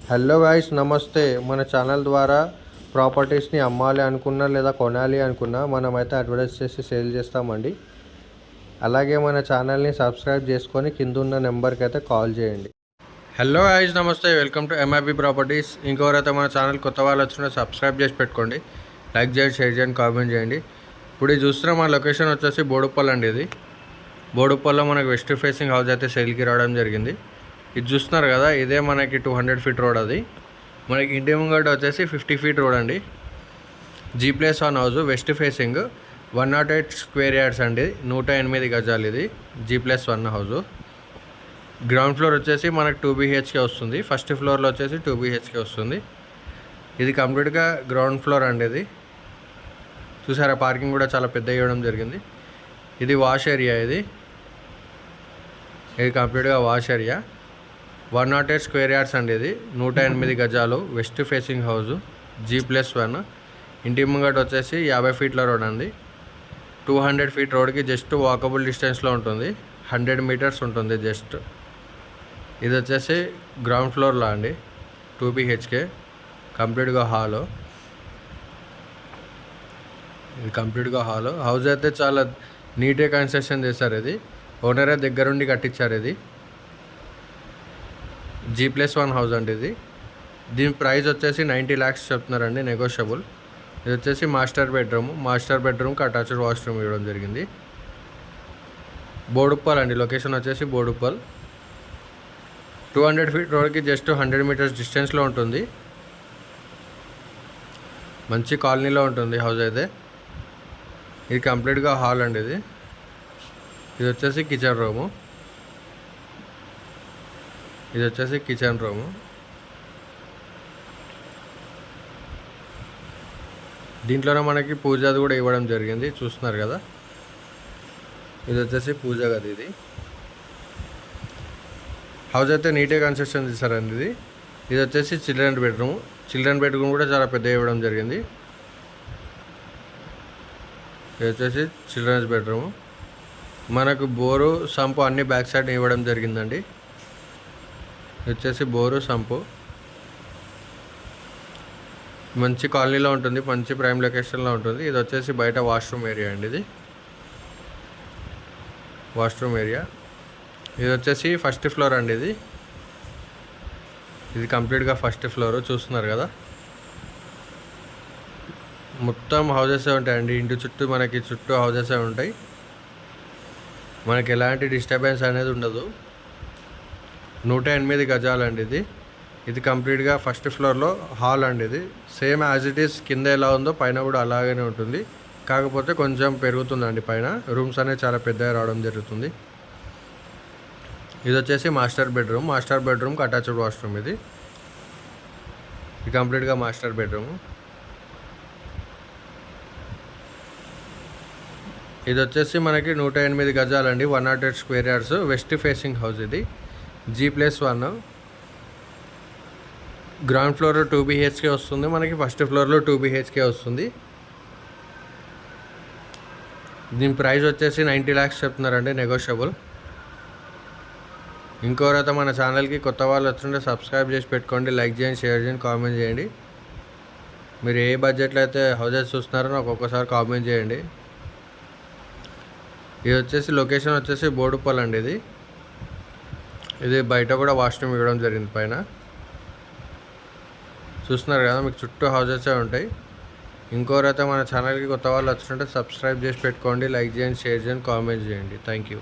Hello guys, నమస్తే. మన channel ద్వారా ప్రాపర్టీస్ని అమ్మాలి అనుకున్నా లేదా కొనాలి అనుకున్నా మనమైతే అడ్వర్టైజ్ చేసి సేల్ చేస్తామండి. అలాగే మన ఛానల్ని సబ్స్క్రైబ్ చేసుకొని కింద ఉన్న నెంబర్కి అయితే కాల్ చేయండి. హలో గాయ్స్, నమస్తే. Welcome to M I B properties. ఇంకెవరైతే మన ఛానల్ కొత్త వాళ్ళు వచ్చినా సబ్స్క్రైబ్ చేసి పెట్టుకోండి. లైక్ చేయండి, షేర్ చేయండి, కామెంట్ చేయండి. ఇప్పుడు ఇది చూస్తున్న మన లొకేషన్ వచ్చేసి బోడుప్పల్ అండి. ఇది బోడుప్పల్లో మనకు వెస్ట్ ఫేసింగ్ హౌస్ అయితే సేల్కి రావడం జరిగింది. ఇది చూస్తున్నారు కదా, ఇదే మనకి 200 ఫీట్ రోడ్. అది మనకి ఇంటి ముంగట వచ్చేసి 50 ఫీట్ రోడ్ అండి. G+1 house, west facing, 108 square yards అండి, 108 గజాలు. ఇది G+1 హౌస్. గ్రౌండ్ ఫ్లోర్ వచ్చేసి మనకు 2 BHK వస్తుంది. ఫస్ట్ ఫ్లోర్లో వచ్చేసి 2 BHK వస్తుంది. ఇది కంప్లీట్గా గ్రౌండ్ ఫ్లోర్ అండి. ఇది చూసారా, పార్కింగ్ కూడా చాలా పెద్ద ఇవ్వడం జరిగింది. ఇది వాష్ ఏరియా. ఇది కంప్లీట్గా వాష్ ఏరియా. 108 స్క్వేర్ యార్డ్స్ అండి. ఇది 108 గజాలు, వెస్ట్ ఫేసింగ్ హౌస్, G+1. ఇంటి ముంగట వచ్చేసి 50 ఫీట్ల రోడ్ అండి. 200 ఫీట్ రోడ్కి జస్ట్ వాకబుల్ డిస్టెన్స్లో ఉంటుంది. 100 మీటర్స్ ఉంటుంది జస్ట్. ఇది వచ్చేసి గ్రౌండ్ ఫ్లోర్లో అండి, 2 BHK, కంప్లీట్గా హాలు. ఇది కంప్లీట్గా హాలు. హౌస్ అయితే చాలా నీట్గా కన్స్ట్రక్షన్ చేశారు. ఇది ఓనరే దగ్గరుండి కట్టించారు. ఇది G+1 హౌస్ అండి. ఇది దీని ప్రైస్ వచ్చేసి 90 lakhs చెప్తున్నారండి, నెగోషియబుల్. ఇది వచ్చేసి మాస్టర్ బెడ్రూమ్కి అటాచ్డ్ వాష్రూమ్ ఇవ్వడం జరిగింది. బోడుప్పల్ అండి, లొకేషన్ వచ్చేసి బోడుప్పల్. 200 ఫీట్ రోడ్కి జస్ట్ 100 మీటర్స్ డిస్టెన్స్లో ఉంటుంది. మంచి కాలనీలో ఉంటుంది హౌస్ అయితే. ఇది కంప్లీట్గా హాల్ అండి. ఇది వచ్చేసి కిచెన్ రూము. దీంట్లోనే మనకి పూజది కూడా ఇవ్వడం జరిగింది, చూస్తున్నారు కదా. ఇది వచ్చేసి పూజ గది. ఇది హౌస్ అయితే నీట్గా కన్స్ట్రక్షన్ చేశారండి. ఇది వచ్చేసి చిల్డ్రన్ బెడ్రూమ్ కూడా చాలా పెద్ద ఇవ్వడం జరిగింది. ఇది వచ్చేసి చిల్డ్రన్స్ బెడ్రూమ్. మనకు బోరు, సంపు అన్ని బ్యాక్ సైడ్ ఇవ్వడం జరిగిందండి. ఇది వచ్చేసి బోరు, సంపు. మంచి కాలనీలో ఉంటుంది, మంచి ప్రైమ్ లొకేషన్లో ఉంటుంది. ఇది వచ్చేసి బయట వాష్రూమ్ ఏరియా అండి. ఇది వాష్రూమ్ ఏరియా. ఇది వచ్చేసి ఫస్ట్ ఫ్లోర్ అండి. ఇది కంప్లీట్గా ఫస్ట్ ఫ్లోర్, చూస్తున్నారు కదా. మొత్తం హౌజెసే ఉంటాయండి. ఇంటి చుట్టూ మనకి హౌజెసే ఉంటాయి. మనకి ఎలాంటి డిస్టర్బెన్స్ అనేది ఉండదు. 108 గజాలండి. ఇది కంప్లీట్గా ఫస్ట్ ఫ్లోర్లో హాల్ అండి. ఇది సేమ్ యాజ్ ఇట్ ఈస్ కింద ఎలా ఉందో పైన కూడా అలాగనే ఉంటుంది. కాకపోతే కొంచెం పెరుగుతుందండి పైన. రూమ్స్ అనేవి చాలా పెద్దగా రావడం జరుగుతుంది. ఇది వచ్చేసి మాస్టర్ బెడ్రూమ్కి అటాచ్డ్ వాష్రూమ్. ఇది కంప్లీట్గా మాస్టర్ బెడ్రూమ్. ఇది వచ్చేసి మనకి 108 గజాలండి, 108 square yards, west facing house. ఇది G+1. గ్రౌండ్ ఫ్లోర్లో 2 BHK వస్తుంది మనకి, ఫస్ట్ ఫ్లోర్లో 2 BHK వస్తుంది. దీని ప్రైస్ వచ్చేసి 90 lakhs చెప్తున్నారండి, నెగోషియబుల్. ఇంకోరైతే మన ఛానల్కి కొత్త వాళ్ళు వస్తుంటే సబ్స్క్రైబ్ చేసి పెట్టుకోండి. లైక్ చేయండి, షేర్ చేయండి, కామెంట్ చేయండి. మీరు ఏ బడ్జెట్లో అయితే హౌజెస్ చూస్తున్నారో నాకు ఒక్కసారి కామెంట్ చేయండి. ఇది వచ్చేసి లొకేషన్ వచ్చేసి బోడుప్పల్ అండి. ఇది బయట కూడా వాష్రూమ్ ఇవ్వడం జరిగింది పైన, చూస్తున్నారు కదా. మీకు చుట్టూ హౌజెసే ఉంటాయి. ఇంకోరైతే మన ఛానల్కి కొత్త వాళ్ళు వచ్చినట్టే సబ్స్క్రైబ్ చేసి పెట్టుకోండి. లైక్ చేయండి, షేర్ చేయండి, కామెంట్ చేయండి. Thank you.